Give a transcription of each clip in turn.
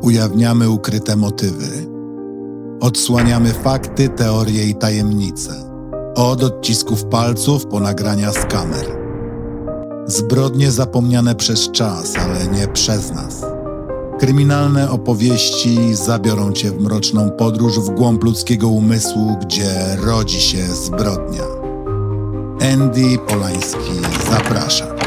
Ujawniamy ukryte motywy. Odsłaniamy fakty, teorie i tajemnice. Od odcisków palców po nagrania z kamer. Zbrodnie zapomniane przez czas, ale nie przez nas. Kryminalne opowieści zabiorą cię w mroczną podróż w głąb ludzkiego umysłu, gdzie rodzi się zbrodnia. Andy Polański zaprasza.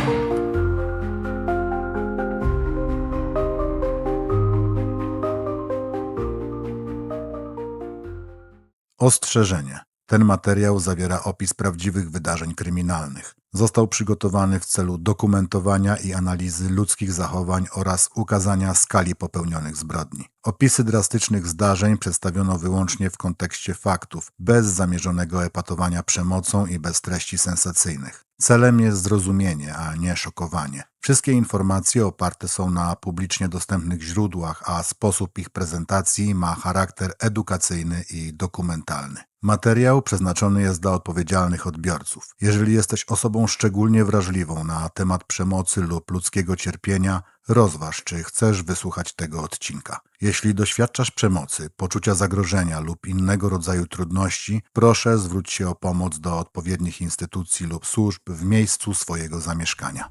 Ostrzeżenie. Ten materiał zawiera opis prawdziwych wydarzeń kryminalnych. Został przygotowany w celu dokumentowania i analizy ludzkich zachowań oraz ukazania skali popełnionych zbrodni. Opisy drastycznych zdarzeń przedstawiono wyłącznie w kontekście faktów, bez zamierzonego epatowania przemocą i bez treści sensacyjnych. Celem jest zrozumienie, a nie szokowanie. Wszystkie informacje oparte są na publicznie dostępnych źródłach, a sposób ich prezentacji ma charakter edukacyjny i dokumentalny. Materiał przeznaczony jest dla odpowiedzialnych odbiorców. Jeżeli jesteś osobą szczególnie wrażliwą na temat przemocy lub ludzkiego cierpienia, rozważ, czy chcesz wysłuchać tego odcinka. Jeśli doświadczasz przemocy, poczucia zagrożenia lub innego rodzaju trudności, proszę zwróć się o pomoc do odpowiednich instytucji lub służb w miejscu swojego zamieszkania.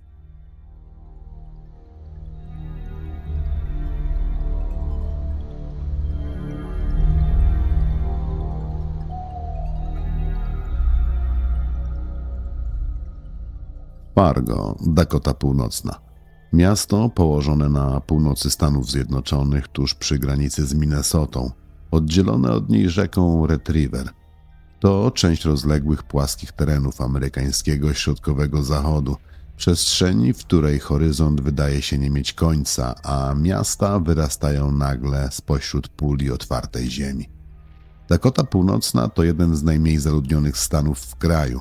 Fargo, Dakota Północna. Miasto położone na północy Stanów Zjednoczonych, tuż przy granicy z Minnesotą, oddzielone od niej rzeką Red River. To część rozległych płaskich terenów amerykańskiego środkowego zachodu, przestrzeni, w której horyzont wydaje się nie mieć końca, a miasta wyrastają nagle spośród pól i otwartej ziemi. Dakota Północna to jeden z najmniej zaludnionych stanów w kraju.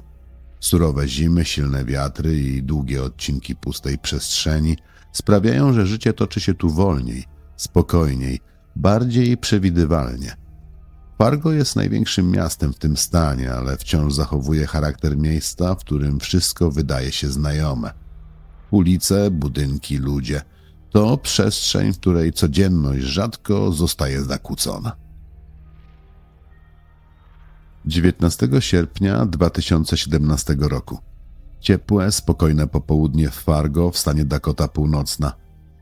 Surowe zimy, silne wiatry i długie odcinki pustej przestrzeni sprawiają, że życie toczy się tu wolniej, spokojniej, bardziej przewidywalnie. Fargo jest największym miastem w tym stanie, ale wciąż zachowuje charakter miejsca, w którym wszystko wydaje się znajome. Ulice, budynki, ludzie – to przestrzeń, w której codzienność rzadko zostaje zakłócona. 19 sierpnia 2017 roku. Ciepłe, spokojne popołudnie w Fargo w stanie Dakota Północna.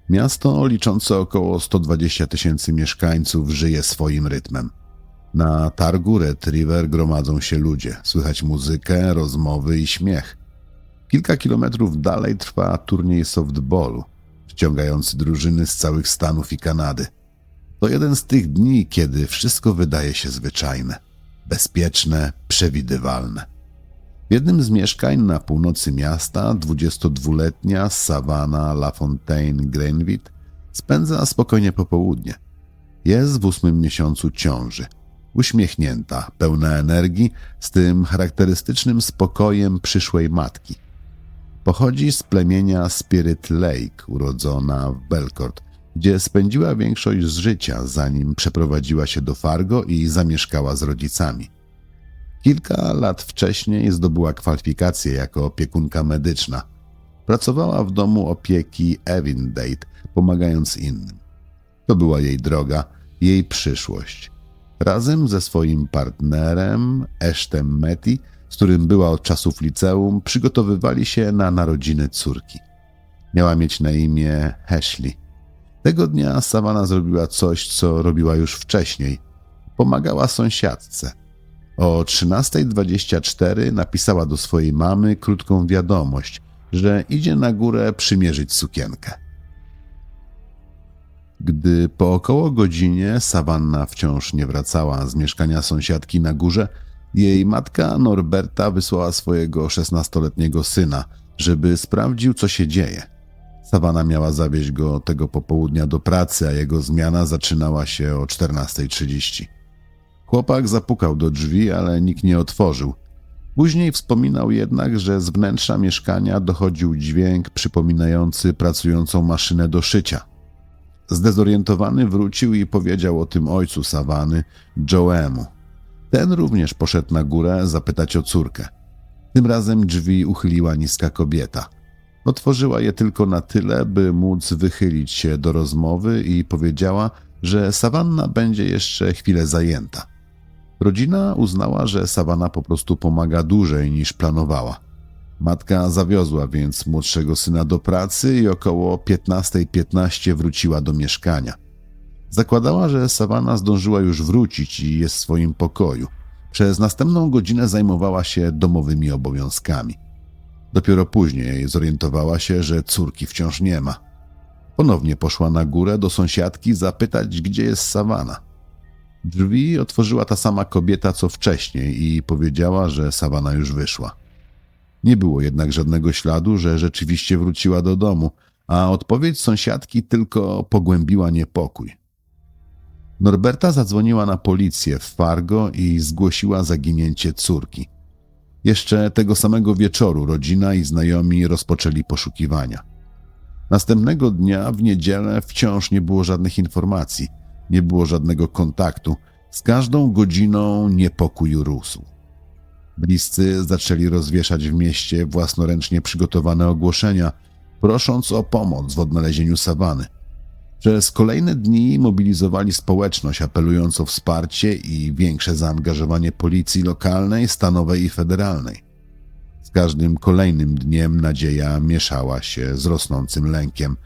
Miasto liczące około 120 000 mieszkańców żyje swoim rytmem. Na targu Red River gromadzą się ludzie, słychać muzykę, rozmowy i śmiech. Kilka kilometrów dalej trwa turniej softballu, wciągający drużyny z całych Stanów i Kanady. To jeden z tych dni, kiedy wszystko wydaje się zwyczajne. Bezpieczne, przewidywalne. W jednym z mieszkań na północy miasta 22-letnia Savannah LaFontaine Greenwith spędza spokojnie popołudnie. Jest w 8. miesiącu ciąży. Uśmiechnięta, pełna energii, z tym charakterystycznym spokojem przyszłej matki. Pochodzi z plemienia Spirit Lake, urodzona w Belcourt, gdzie spędziła większość z życia, zanim przeprowadziła się do Fargo i zamieszkała z rodzicami. Kilka lat wcześniej zdobyła kwalifikacje jako opiekunka medyczna. Pracowała w domu opieki Evindate, pomagając innym. To była jej droga, jej przyszłość. Razem ze swoim partnerem, Ashtem Metty, z którym była od czasów liceum, przygotowywali się na narodziny córki. Miała mieć na imię Ashley. Tego dnia Savannah zrobiła coś, co robiła już wcześniej. Pomagała sąsiadce. O 13:24 napisała do swojej mamy krótką wiadomość, że idzie na górę przymierzyć sukienkę. Gdy po około godzinie Savannah wciąż nie wracała z mieszkania sąsiadki na górze, jej matka Norberta wysłała swojego 16-letniego syna, żeby sprawdził, co się dzieje. Savannah miała zawieźć go tego popołudnia do pracy, a jego zmiana zaczynała się o 14:30. Chłopak zapukał do drzwi, ale nikt nie otworzył. Później wspominał jednak, że z wnętrza mieszkania dochodził dźwięk przypominający pracującą maszynę do szycia. Zdezorientowany wrócił i powiedział o tym ojcu Savanny, Joe'emu. Ten również poszedł na górę zapytać o córkę. Tym razem drzwi uchyliła niska kobieta. Otworzyła je tylko na tyle, by móc wychylić się do rozmowy i powiedziała, że sawanna będzie jeszcze chwilę zajęta. Rodzina uznała, że sawanna po prostu pomaga dłużej niż planowała. Matka zawiozła więc młodszego syna do pracy i około 15:15 wróciła do mieszkania. Zakładała, że sawanna zdążyła już wrócić i jest w swoim pokoju. Przez następną godzinę zajmowała się domowymi obowiązkami. Dopiero później zorientowała się, że córki wciąż nie ma. Ponownie poszła na górę do sąsiadki zapytać, gdzie jest sawanna. Drzwi otworzyła ta sama kobieta co wcześniej i powiedziała, że sawanna już wyszła. Nie było jednak żadnego śladu, że rzeczywiście wróciła do domu, a odpowiedź sąsiadki tylko pogłębiła niepokój. Norberta zadzwoniła na policję w Fargo i zgłosiła zaginięcie córki. Jeszcze tego samego wieczoru rodzina i znajomi rozpoczęli poszukiwania. Następnego dnia, w niedzielę, wciąż nie było żadnych informacji, nie było żadnego kontaktu. Z każdą godziną niepokój rósł. Bliscy zaczęli rozwieszać w mieście własnoręcznie przygotowane ogłoszenia, prosząc o pomoc w odnalezieniu sawanny. Przez kolejne dni mobilizowali społeczność, apelując o wsparcie i większe zaangażowanie policji lokalnej, stanowej i federalnej. Z każdym kolejnym dniem nadzieja mieszała się z rosnącym lękiem.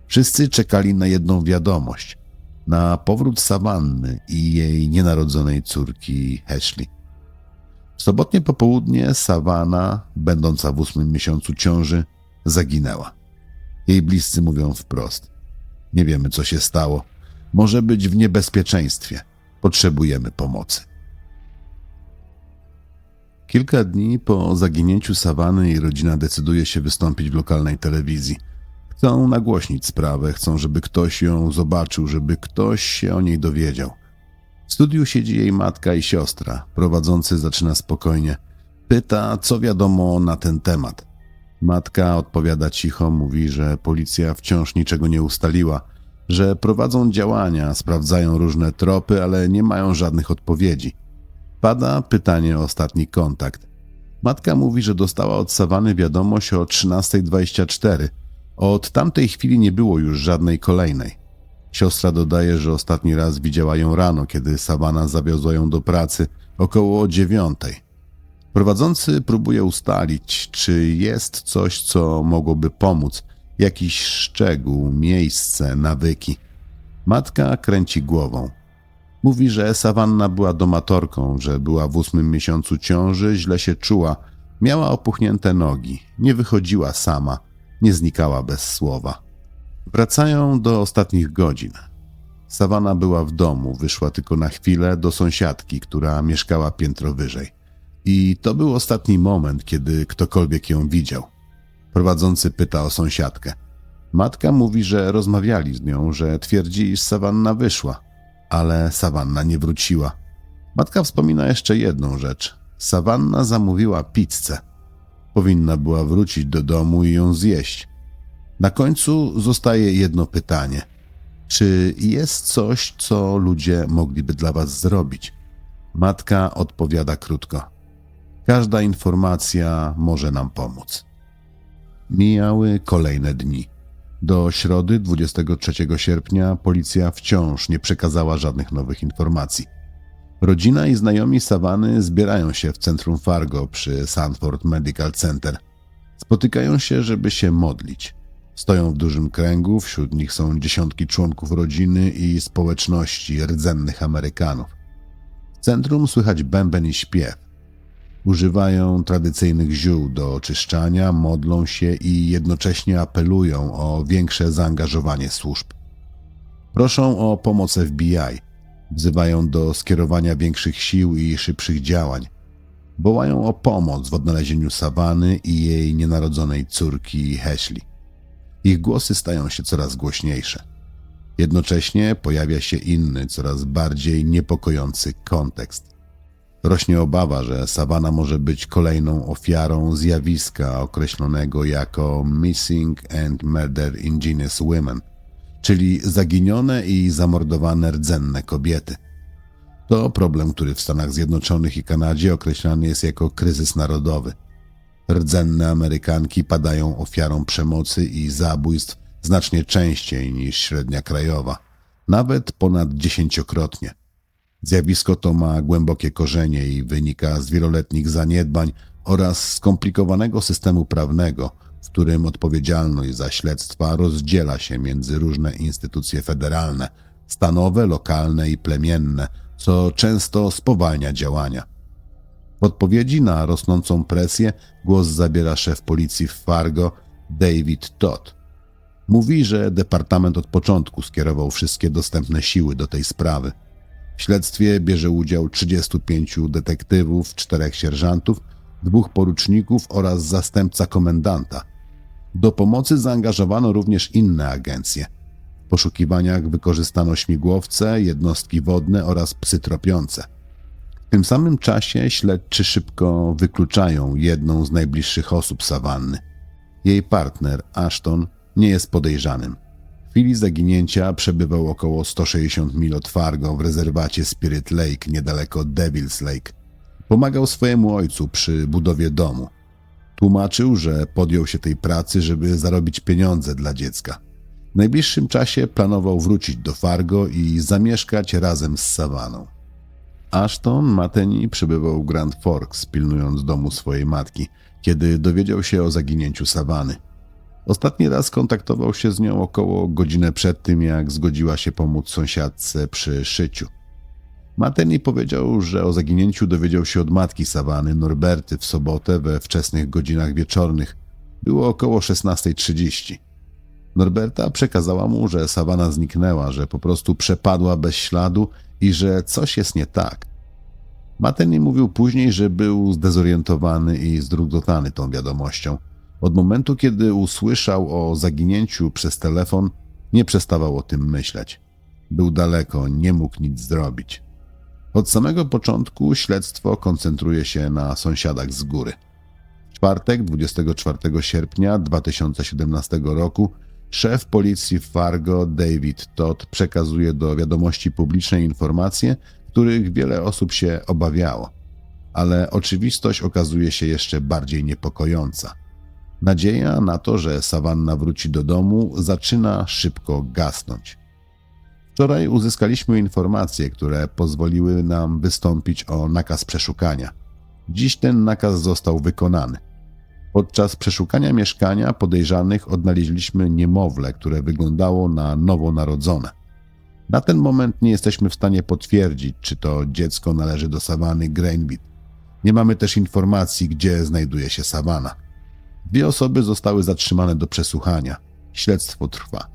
Wszyscy czekali na jedną wiadomość – na powrót sawanny i jej nienarodzonej córki Ashley. W sobotnie popołudnie Savanna, będąca w 8. miesiącu ciąży, zaginęła. Jej bliscy mówią wprost: nie wiemy, co się stało. Może być w niebezpieczeństwie. Potrzebujemy pomocy. Kilka dni po zaginięciu Savanny jej rodzina decyduje się wystąpić w lokalnej telewizji. Chcą nagłośnić sprawę, chcą, żeby ktoś ją zobaczył, żeby ktoś się o niej dowiedział. W studiu siedzi jej matka i siostra. Prowadzący zaczyna spokojnie. Pyta, co wiadomo na ten temat. Matka odpowiada cicho, mówi, że policja wciąż niczego nie ustaliła, że prowadzą działania, sprawdzają różne tropy, ale nie mają żadnych odpowiedzi. Pada pytanie o ostatni kontakt. Matka mówi, że dostała od Savanny wiadomość o 13:24. Od tamtej chwili nie było już żadnej kolejnej. Siostra dodaje, że ostatni raz widziała ją rano, kiedy Savanna zawiozła ją do pracy około 9:00. Prowadzący próbuje ustalić, czy jest coś, co mogłoby pomóc, jakiś szczegół, miejsce, nawyki. Matka kręci głową. Mówi, że Savanna była domatorką, że była w 8. miesiącu ciąży, źle się czuła, miała opuchnięte nogi, nie wychodziła sama, nie znikała bez słowa. Wracają do ostatnich godzin. Savanna była w domu, wyszła tylko na chwilę do sąsiadki, która mieszkała piętro wyżej. I to był ostatni moment, kiedy ktokolwiek ją widział. Prowadzący pyta o sąsiadkę. Matka mówi, że rozmawiali z nią, że twierdzi, iż Savanna wyszła, ale Savanna nie wróciła. Matka wspomina jeszcze jedną rzecz. Savanna zamówiła pizzę. Powinna była wrócić do domu i ją zjeść. Na końcu zostaje jedno pytanie. Czy jest coś, co ludzie mogliby dla was zrobić? Matka odpowiada krótko. Każda informacja może nam pomóc. Mijały kolejne dni. Do środy 23 sierpnia policja wciąż nie przekazała żadnych nowych informacji. Rodzina i znajomi Savanny zbierają się w centrum Fargo przy Sanford Medical Center. Spotykają się, żeby się modlić. Stoją w dużym kręgu, wśród nich są dziesiątki członków rodziny i społeczności rdzennych Amerykanów. W centrum słychać bęben i śpiew. Używają tradycyjnych ziół do oczyszczania, modlą się i jednocześnie apelują o większe zaangażowanie służb. Proszą o pomoc FBI, wzywają do skierowania większych sił i szybszych działań. Wołają o pomoc w odnalezieniu Savanny i jej nienarodzonej córki Ashley. Ich głosy stają się coraz głośniejsze. Jednocześnie pojawia się inny, coraz bardziej niepokojący kontekst. Rośnie obawa, że Savanna może być kolejną ofiarą zjawiska określonego jako Missing and Murdered Indigenous Women, czyli zaginione i zamordowane rdzenne kobiety. To problem, który w Stanach Zjednoczonych i Kanadzie określany jest jako kryzys narodowy. Rdzenne Amerykanki padają ofiarą przemocy i zabójstw znacznie częściej niż średnia krajowa. nawet ponad 10-krotnie. Zjawisko to ma głębokie korzenie i wynika z wieloletnich zaniedbań oraz skomplikowanego systemu prawnego, w którym odpowiedzialność za śledztwa rozdziela się między różne instytucje federalne, stanowe, lokalne i plemienne, co często spowalnia działania. W odpowiedzi na rosnącą presję głos zabiera szef policji w Fargo, David Todd. Mówi, że departament od początku skierował wszystkie dostępne siły do tej sprawy. W śledztwie bierze udział 35 detektywów, 4 sierżantów, 2 poruczników oraz zastępca komendanta. Do pomocy zaangażowano również inne agencje. W poszukiwaniach wykorzystano śmigłowce, jednostki wodne oraz psy tropiące. W tym samym czasie śledczy szybko wykluczają jedną z najbliższych osób Savanny. Jej partner, Ashton, nie jest podejrzanym. W chwili zaginięcia przebywał około 160 mil od Fargo w rezerwacie Spirit Lake niedaleko Devil's Lake. Pomagał swojemu ojcu przy budowie domu. Tłumaczył, że podjął się tej pracy, żeby zarobić pieniądze dla dziecka. W najbliższym czasie planował wrócić do Fargo i zamieszkać razem z Savanną. Ashton Matheny przebywał w Grand Forks, pilnując domu swojej matki, kiedy dowiedział się o zaginięciu Savanny. Ostatni raz kontaktował się z nią około godzinę przed tym, jak zgodziła się pomóc sąsiadce przy szyciu. Matheny powiedział, że o zaginięciu dowiedział się od matki Savanny, Norberty, w sobotę we wczesnych godzinach wieczornych. Było około 16:30. Norberta przekazała mu, że Savanna zniknęła, że po prostu przepadła bez śladu i że coś jest nie tak. Matheny mówił później, że był zdezorientowany i zdruzgotany tą wiadomością. Od momentu, kiedy usłyszał o zaginięciu przez telefon, nie przestawał o tym myśleć. Był daleko, nie mógł nic zrobić. Od samego początku śledztwo koncentruje się na sąsiadach z góry. W czwartek, 24 sierpnia 2017 roku, szef policji w Fargo, David Todd, przekazuje do wiadomości publicznej informacje, których wiele osób się obawiało. Ale oczywistość okazuje się jeszcze bardziej niepokojąca. Nadzieja na to, że Savanna wróci do domu, zaczyna szybko gasnąć. Wczoraj uzyskaliśmy informacje, które pozwoliły nam wystąpić o nakaz przeszukania. Dziś ten nakaz został wykonany. Podczas przeszukania mieszkania podejrzanych odnaleźliśmy niemowlę, które wyglądało na nowonarodzone. Na ten moment nie jesteśmy w stanie potwierdzić, czy to dziecko należy do Savanny Greenbit. Nie mamy też informacji, gdzie znajduje się Savanna. 2 osoby zostały zatrzymane do przesłuchania. Śledztwo trwa.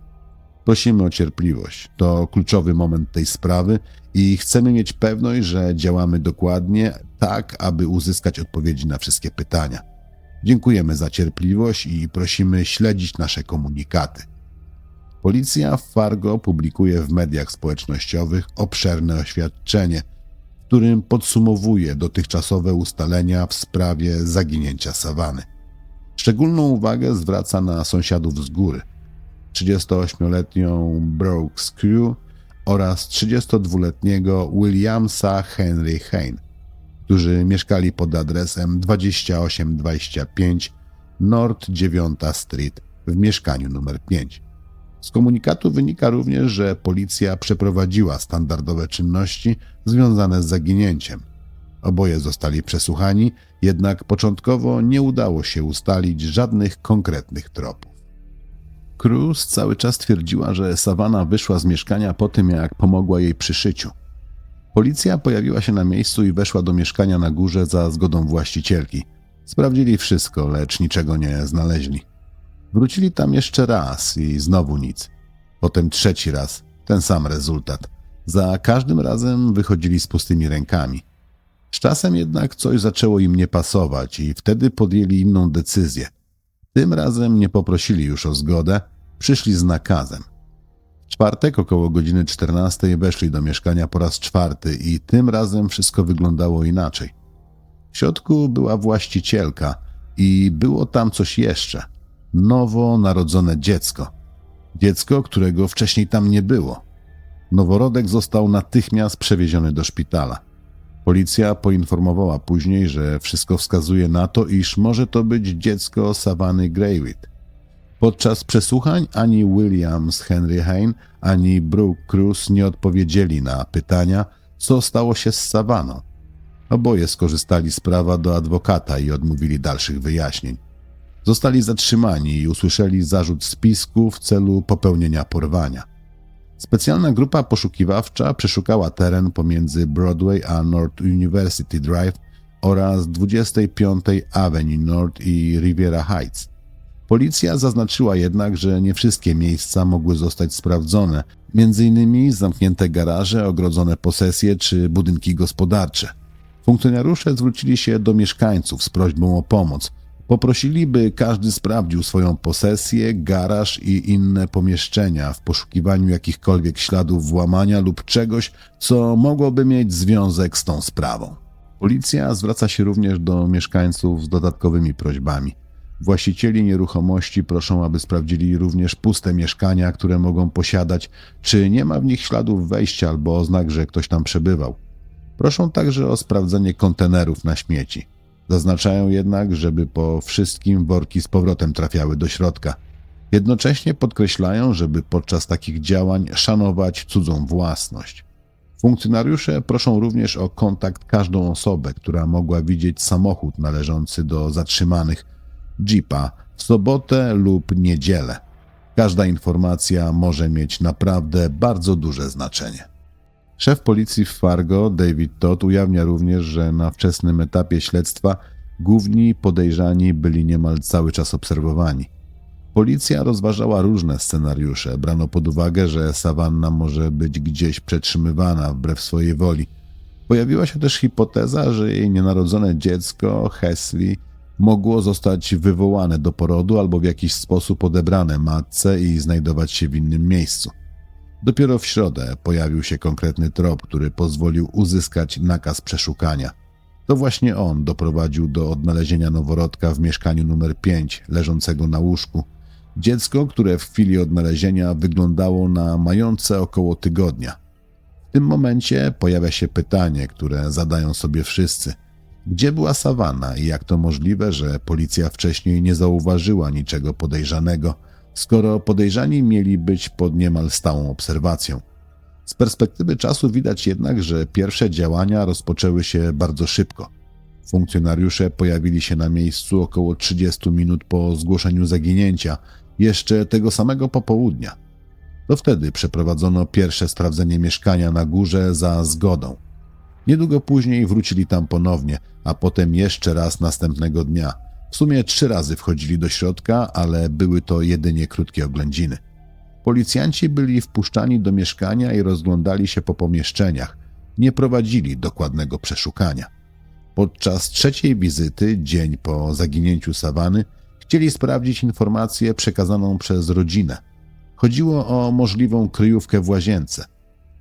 Prosimy o cierpliwość. To kluczowy moment tej sprawy i chcemy mieć pewność, że działamy dokładnie, tak aby uzyskać odpowiedzi na wszystkie pytania. Dziękujemy za cierpliwość i prosimy śledzić nasze komunikaty. Policja w Fargo publikuje w mediach społecznościowych obszerne oświadczenie, w którym podsumowuje dotychczasowe ustalenia w sprawie zaginięcia Savanny. Szczególną uwagę zwraca na sąsiadów z góry, 38-letnią Brooks Crew oraz 32-letniego Williamsa Henry Hain, którzy mieszkali pod adresem 2825 North 9 Street w mieszkaniu numer 5. Z komunikatu wynika również, że policja przeprowadziła standardowe czynności związane z zaginięciem. Oboje zostali przesłuchani, jednak początkowo nie udało się ustalić żadnych konkretnych tropów. Cruz cały czas twierdziła, że Savanna wyszła z mieszkania po tym, jak pomogła jej przy szyciu. Policja pojawiła się na miejscu i weszła do mieszkania na górze za zgodą właścicielki. Sprawdzili wszystko, lecz niczego nie znaleźli. Wrócili tam jeszcze raz i znowu nic. Potem 3. raz, ten sam rezultat. Za każdym razem wychodzili z pustymi rękami. Z czasem jednak coś zaczęło im nie pasować i wtedy podjęli inną decyzję. Tym razem nie poprosili już o zgodę, przyszli z nakazem. W czwartek około godziny 14 weszli do mieszkania po raz 4 i tym razem wszystko wyglądało inaczej. W środku była właścicielka i było tam coś jeszcze. Nowo narodzone dziecko. Dziecko, którego wcześniej tam nie było. Noworodek został natychmiast przewieziony do szpitala. Policja poinformowała później, że wszystko wskazuje na to, iż może to być dziecko Savanny Greenbit. Podczas przesłuchań ani Williams Henry Hain, ani Brooke Cruz nie odpowiedzieli na pytania, co stało się z Savaną. Oboje skorzystali z prawa do adwokata i odmówili dalszych wyjaśnień. Zostali zatrzymani i usłyszeli zarzut spisku w celu popełnienia porwania. Specjalna grupa poszukiwawcza przeszukała teren pomiędzy Broadway a North University Drive oraz 25 Avenue North i Riviera Heights. Policja zaznaczyła jednak, że nie wszystkie miejsca mogły zostać sprawdzone, m.in. zamknięte garaże, ogrodzone posesje czy budynki gospodarcze. Funkcjonariusze zwrócili się do mieszkańców z prośbą o pomoc. Poprosili, by każdy sprawdził swoją posesję, garaż i inne pomieszczenia w poszukiwaniu jakichkolwiek śladów włamania lub czegoś, co mogłoby mieć związek z tą sprawą. Policja zwraca się również do mieszkańców z dodatkowymi prośbami. Właścicieli nieruchomości proszą, aby sprawdzili również puste mieszkania, które mogą posiadać, czy nie ma w nich śladów wejścia albo oznak, że ktoś tam przebywał. Proszą także o sprawdzenie kontenerów na śmieci. Zaznaczają jednak, żeby po wszystkim worki z powrotem trafiały do środka. Jednocześnie podkreślają, żeby podczas takich działań szanować cudzą własność. Funkcjonariusze proszą również o kontakt każdą osobę, która mogła widzieć samochód należący do zatrzymanych, Jeepa, w sobotę lub niedzielę. Każda informacja może mieć naprawdę bardzo duże znaczenie. Szef policji w Fargo, David Todd, ujawnia również, że na wczesnym etapie śledztwa główni podejrzani byli niemal cały czas obserwowani. Policja rozważała różne scenariusze. Brano pod uwagę, że Savannah może być gdzieś przetrzymywana wbrew swojej woli. Pojawiła się też hipoteza, że jej nienarodzone dziecko, Hesley, mogło zostać wywołane do porodu albo w jakiś sposób odebrane matce i znajdować się w innym miejscu. Dopiero w środę pojawił się konkretny trop, który pozwolił uzyskać nakaz przeszukania. To właśnie on doprowadził do odnalezienia noworodka w mieszkaniu numer 5, leżącego na łóżku. Dziecko, które w chwili odnalezienia wyglądało na mające około tygodnia. W tym momencie pojawia się pytanie, które zadają sobie wszyscy. Gdzie była Savannah i jak to możliwe, że policja wcześniej nie zauważyła niczego podejrzanego, skoro podejrzani mieli być pod niemal stałą obserwacją? Z perspektywy czasu widać jednak, że pierwsze działania rozpoczęły się bardzo szybko. Funkcjonariusze pojawili się na miejscu około 30 minut po zgłoszeniu zaginięcia, jeszcze tego samego popołudnia. To wtedy przeprowadzono pierwsze sprawdzenie mieszkania na górze za zgodą. Niedługo później wrócili tam ponownie, a potem jeszcze raz następnego dnia. W sumie 3 razy wchodzili do środka, ale były to jedynie krótkie oględziny. Policjanci byli wpuszczani do mieszkania i rozglądali się po pomieszczeniach. Nie prowadzili dokładnego przeszukania. Podczas 3. wizyty, dzień po zaginięciu Savanny, chcieli sprawdzić informację przekazaną przez rodzinę. Chodziło o możliwą kryjówkę w łazience.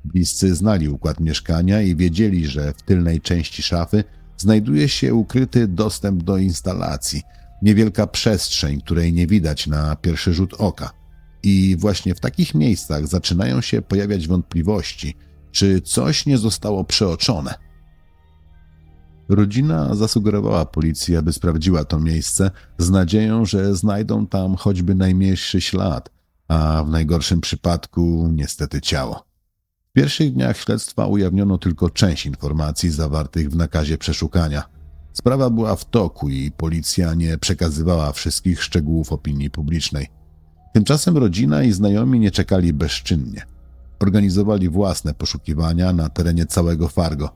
Bliscy znali układ mieszkania i wiedzieli, że w tylnej części szafy znajduje się ukryty dostęp do instalacji, niewielka przestrzeń, której nie widać na pierwszy rzut oka. I właśnie w takich miejscach zaczynają się pojawiać wątpliwości, czy coś nie zostało przeoczone. Rodzina zasugerowała policji, aby sprawdziła to miejsce z nadzieją, że znajdą tam choćby najmniejszy ślad, a w najgorszym przypadku niestety ciało. W pierwszych dniach śledztwa ujawniono tylko część informacji zawartych w nakazie przeszukania. Sprawa była w toku i policja nie przekazywała wszystkich szczegółów opinii publicznej. Tymczasem rodzina i znajomi nie czekali bezczynnie. Organizowali własne poszukiwania na terenie całego Fargo.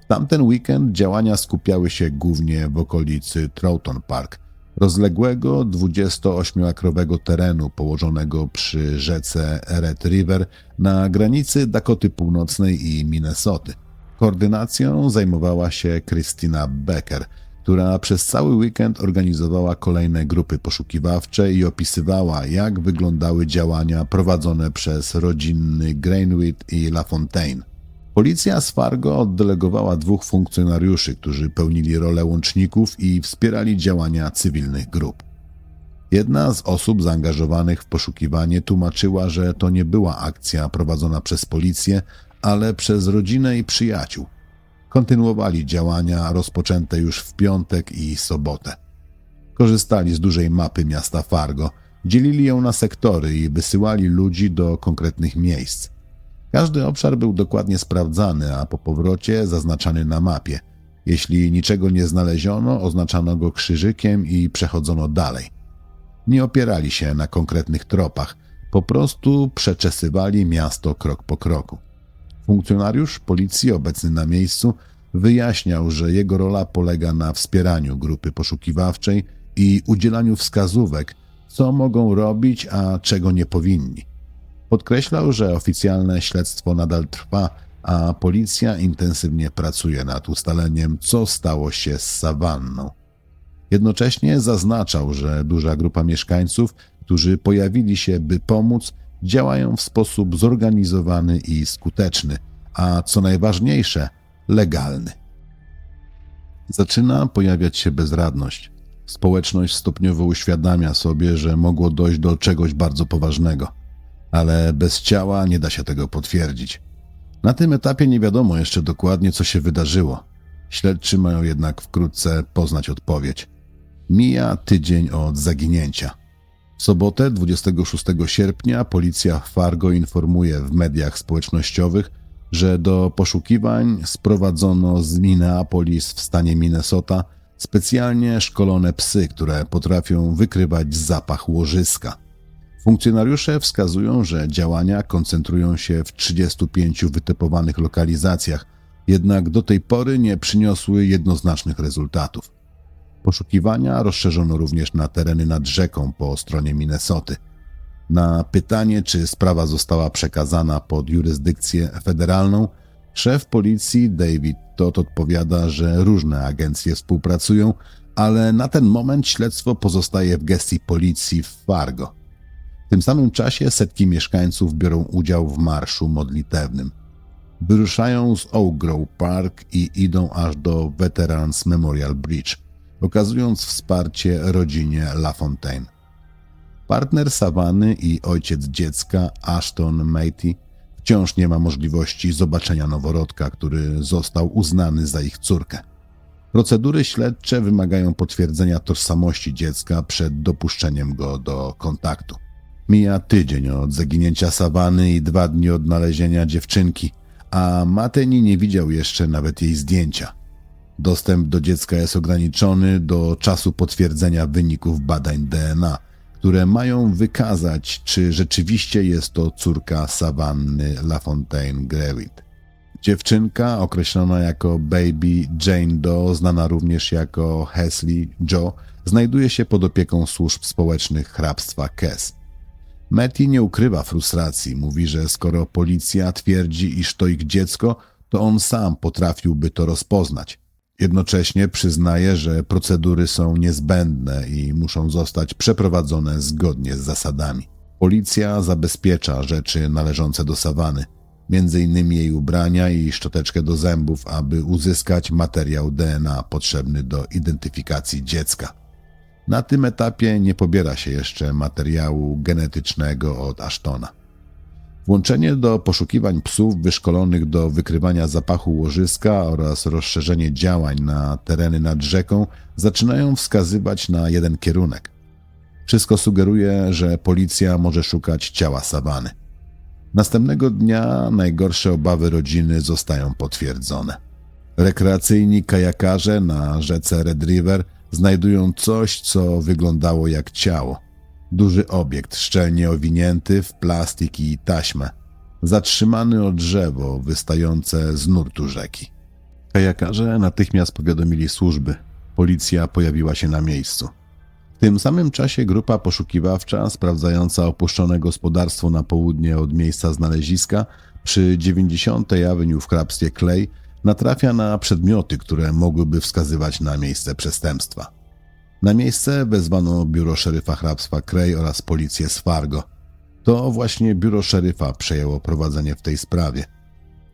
W tamten weekend działania skupiały się głównie w okolicy Troughton Park, rozległego 28-akrowego terenu położonego przy rzece Red River na granicy Dakoty Północnej i Minnesoty. Koordynacją zajmowała się Christina Becker, która przez cały weekend organizowała kolejne grupy poszukiwawcze i opisywała, jak wyglądały działania prowadzone przez rodziny Greenwith i LaFontaine. Policja z Fargo oddelegowała 2 funkcjonariuszy, którzy pełnili rolę łączników i wspierali działania cywilnych grup. Jedna z osób zaangażowanych w poszukiwanie tłumaczyła, że to nie była akcja prowadzona przez policję, ale przez rodzinę i przyjaciół. Kontynuowali działania rozpoczęte już w piątek i sobotę. Korzystali z dużej mapy miasta Fargo, Dzielili ją na sektory i wysyłali ludzi do konkretnych miejsc. Każdy obszar był dokładnie sprawdzany, a po powrocie zaznaczany na mapie. Jeśli niczego nie znaleziono, oznaczano go krzyżykiem i przechodzono dalej. Nie opierali się na konkretnych tropach, po prostu przeczesywali miasto krok po kroku. Funkcjonariusz policji obecny na miejscu wyjaśniał, że jego rola polega na wspieraniu grupy poszukiwawczej i udzielaniu wskazówek, co mogą robić, a czego nie powinni. Podkreślał, że oficjalne śledztwo nadal trwa, a policja intensywnie pracuje nad ustaleniem, co stało się z Savanną. Jednocześnie zaznaczał, że duża grupa mieszkańców, którzy pojawili się, by pomóc, działają w sposób zorganizowany i skuteczny, a co najważniejsze, legalny. Zaczyna pojawiać się bezradność. Społeczność stopniowo uświadamia sobie, że mogło dojść do czegoś bardzo poważnego, ale bez ciała nie da się tego potwierdzić. Na tym etapie nie wiadomo jeszcze dokładnie, co się wydarzyło. Śledczy mają jednak wkrótce poznać odpowiedź. Mija tydzień od zaginięcia. W sobotę, 26 sierpnia, policja w Fargo informuje w mediach społecznościowych, że do poszukiwań sprowadzono z Minneapolis w stanie Minnesota specjalnie szkolone psy, które potrafią wykrywać zapach łożyska. Funkcjonariusze wskazują, że działania koncentrują się w 35 wytypowanych lokalizacjach, jednak do tej pory nie przyniosły jednoznacznych rezultatów. Poszukiwania rozszerzono również na tereny nad rzeką po stronie Minnesoty. Na pytanie, czy sprawa została przekazana pod jurysdykcję federalną, szef policji David Todd odpowiada, że różne agencje współpracują, ale na ten moment śledztwo pozostaje w gestii policji w Fargo. W tym samym czasie setki mieszkańców biorą udział w marszu modlitewnym. Wyruszają z Oak Grove Park i idą aż do Veterans Memorial Bridge, okazując wsparcie rodzinie LaFontaine. Partner Savanny i ojciec dziecka, Ashton Matey, wciąż nie ma możliwości zobaczenia noworodka, który został uznany za ich córkę. Procedury śledcze wymagają potwierdzenia tożsamości dziecka przed dopuszczeniem go do kontaktu. Mija tydzień od zaginięcia Savanny i 2 dni od odnalezienia dziewczynki, a Mateni nie widział jeszcze nawet jej zdjęcia. Dostęp do dziecka jest ograniczony do czasu potwierdzenia wyników badań DNA, które mają wykazać, czy rzeczywiście jest to córka Savanny LaFontaine Grewitt. Dziewczynka, określona jako Baby Jane Doe, znana również jako Hesley Joe, znajduje się pod opieką służb społecznych hrabstwa Cass. Matty nie ukrywa frustracji, mówi, że skoro policja twierdzi, iż to ich dziecko, to on sam potrafiłby to rozpoznać. Jednocześnie przyznaje, że procedury są niezbędne i muszą zostać przeprowadzone zgodnie z zasadami. Policja zabezpiecza rzeczy należące do Savanny, m.in. jej ubrania i szczoteczkę do zębów, aby uzyskać materiał DNA potrzebny do identyfikacji dziecka. Na tym etapie nie pobiera się jeszcze materiału genetycznego od Ashtona. Włączenie do poszukiwań psów wyszkolonych do wykrywania zapachu łożyska oraz rozszerzenie działań na tereny nad rzeką zaczynają wskazywać na jeden kierunek. Wszystko sugeruje, że policja może szukać ciała Savanny. Następnego dnia najgorsze obawy rodziny zostają potwierdzone. Rekreacyjni kajakarze na rzece Red River znajdują coś, co wyglądało jak ciało. Duży obiekt, szczelnie owinięty w plastik i taśmę, zatrzymany o drzewo wystające z nurtu rzeki. Kajakarze natychmiast powiadomili służby. Policja pojawiła się na miejscu. W tym samym czasie grupa poszukiwawcza sprawdzająca opuszczone gospodarstwo na południe od miejsca znaleziska przy 90 Avenue w hrabstwie Clay natrafia na przedmioty, które mogłyby wskazywać na miejsce przestępstwa. Na miejsce wezwano biuro szeryfa hrabstwa Clay oraz policję z Fargo. To właśnie biuro szeryfa przejęło prowadzenie w tej sprawie.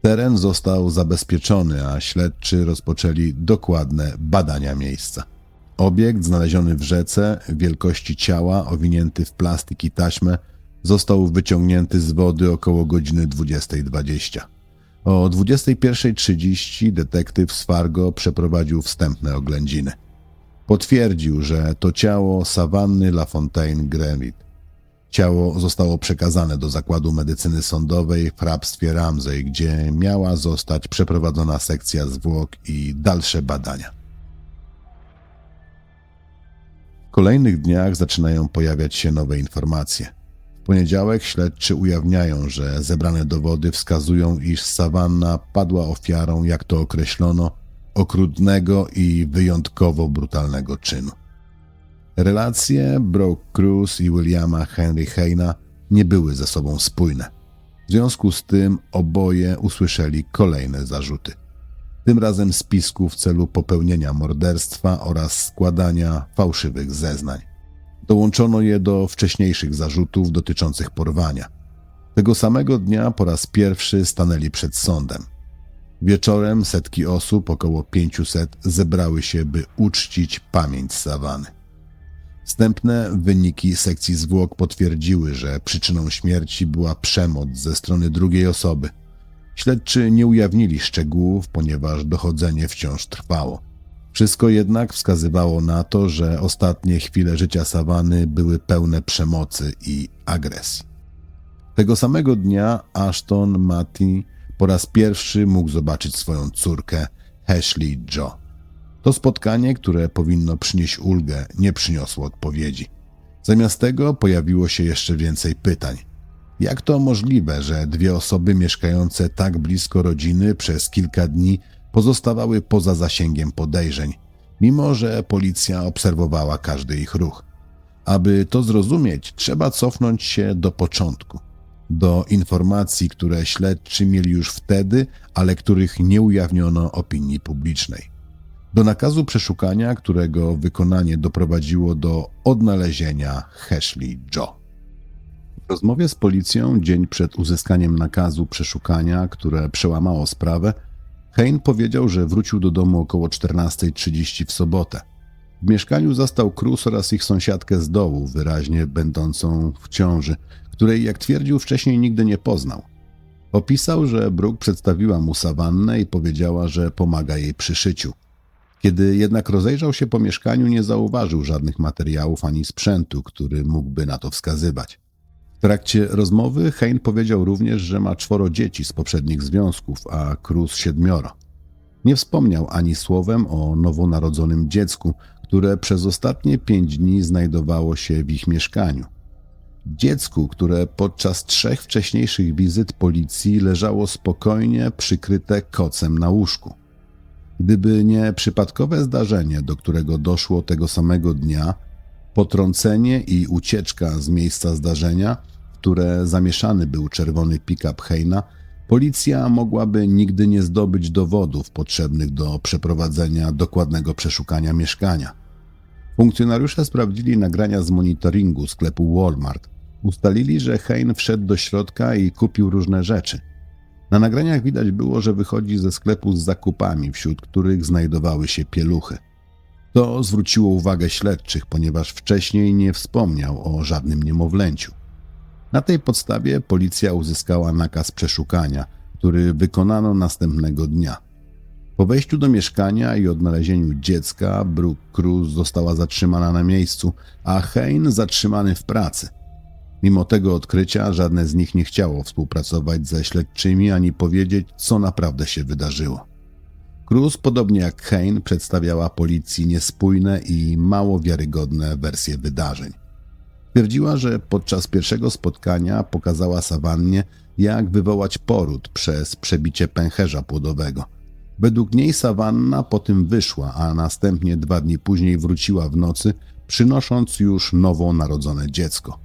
Teren został zabezpieczony, a śledczy rozpoczęli dokładne badania miejsca. Obiekt znaleziony w rzece, wielkości ciała, owinięty w plastik i taśmę, został wyciągnięty z wody około godziny 20:20. O 21:30 detektyw z Fargo przeprowadził wstępne oględziny. Potwierdził, że to ciało Savanny LaFontaine Grewitt. Ciało zostało przekazane do Zakładu Medycyny Sądowej w hrabstwie Ramsey, gdzie miała zostać przeprowadzona sekcja zwłok i dalsze badania. W kolejnych dniach zaczynają pojawiać się nowe informacje. W poniedziałek śledczy ujawniają, że zebrane dowody wskazują, iż Savannah padła ofiarą, jak to określono, okrutnego i wyjątkowo brutalnego czynu. Relacje Brooke Cruz i Williama Henry Haina nie były ze sobą spójne. W związku z tym oboje usłyszeli kolejne zarzuty. Tym razem spisku w celu popełnienia morderstwa oraz składania fałszywych zeznań. Dołączono je do wcześniejszych zarzutów dotyczących porwania. Tego samego dnia po raz pierwszy stanęli przed sądem. Wieczorem setki osób, około 500, zebrały się, by uczcić pamięć Savanny. Wstępne wyniki sekcji zwłok potwierdziły, że przyczyną śmierci była przemoc ze strony drugiej osoby. Śledczy nie ujawnili szczegółów, ponieważ dochodzenie wciąż trwało. Wszystko jednak wskazywało na to, że ostatnie chwile życia Savanny były pełne przemocy i agresji. Tego samego dnia Ashton Matty po raz pierwszy mógł zobaczyć swoją córkę Ashley Jo. To spotkanie, które powinno przynieść ulgę, nie przyniosło odpowiedzi. Zamiast tego pojawiło się jeszcze więcej pytań. Jak to możliwe, że dwie osoby mieszkające tak blisko rodziny przez kilka dni pozostawały poza zasięgiem podejrzeń, mimo że policja obserwowała każdy ich ruch? Aby to zrozumieć, trzeba cofnąć się do początku, do informacji, które śledczy mieli już wtedy, ale których nie ujawniono opinii publicznej. Do nakazu przeszukania, którego wykonanie doprowadziło do odnalezienia Ashley Jo. W rozmowie z policją dzień przed uzyskaniem nakazu przeszukania, które przełamało sprawę, Hain powiedział, że wrócił do domu około 14:30 w sobotę. W mieszkaniu zastał Cruz oraz ich sąsiadkę z dołu, wyraźnie będącą w ciąży, której, jak twierdził, wcześniej nigdy nie poznał. Opisał, że Brooke przedstawiła mu Savannę i powiedziała, że pomaga jej przy szyciu. Kiedy jednak rozejrzał się po mieszkaniu, nie zauważył żadnych materiałów ani sprzętu, który mógłby na to wskazywać. W trakcie rozmowy Hain powiedział również, że ma 4 dzieci z poprzednich związków, a Cruz 7. Nie wspomniał ani słowem o nowonarodzonym dziecku, które przez ostatnie 5 dni znajdowało się w ich mieszkaniu. Dziecku, które podczas 3 wcześniejszych wizyt policji leżało spokojnie przykryte kocem na łóżku. Gdyby nie przypadkowe zdarzenie, do którego doszło tego samego dnia, potrącenie i ucieczka z miejsca zdarzenia, w które zamieszany był czerwony pick-up Haina, policja mogłaby nigdy nie zdobyć dowodów potrzebnych do przeprowadzenia dokładnego przeszukania mieszkania. Funkcjonariusze sprawdzili nagrania z monitoringu sklepu Walmart. Ustalili, że Hain wszedł do środka i kupił różne rzeczy. Na nagraniach widać było, że wychodzi ze sklepu z zakupami, wśród których znajdowały się pieluchy. To zwróciło uwagę śledczych, ponieważ wcześniej nie wspomniał o żadnym niemowlęciu. Na tej podstawie policja uzyskała nakaz przeszukania, który wykonano następnego dnia. Po wejściu do mieszkania i odnalezieniu dziecka, Brooke Cruz została zatrzymana na miejscu, a Hain zatrzymany w pracy. Mimo tego odkrycia żadne z nich nie chciało współpracować ze śledczymi ani powiedzieć, co naprawdę się wydarzyło. Cruz, podobnie jak Hain, przedstawiała policji niespójne i mało wiarygodne wersje wydarzeń. Twierdziła, że podczas pierwszego spotkania pokazała Savannie, jak wywołać poród przez przebicie pęcherza płodowego. Według niej Savannah po tym wyszła, a następnie 2 dni później wróciła w nocy, przynosząc już nowo narodzone dziecko.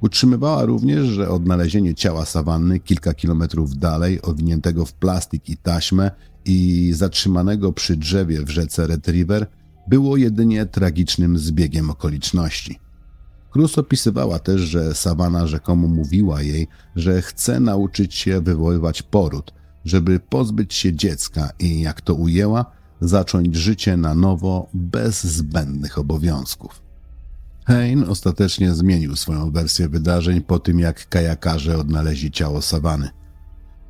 Utrzymywała również, że odnalezienie ciała Savanny kilka kilometrów dalej, owiniętego w plastik i taśmę i zatrzymanego przy drzewie w rzece Red River, było jedynie tragicznym zbiegiem okoliczności. Cruz opisywała też, że Savannah rzekomo mówiła jej, że chce nauczyć się wywoływać poród, żeby pozbyć się dziecka i, jak to ujęła, zacząć życie na nowo bez zbędnych obowiązków. Hain ostatecznie zmienił swoją wersję wydarzeń po tym, jak kajakarze odnaleźli ciało Savanny.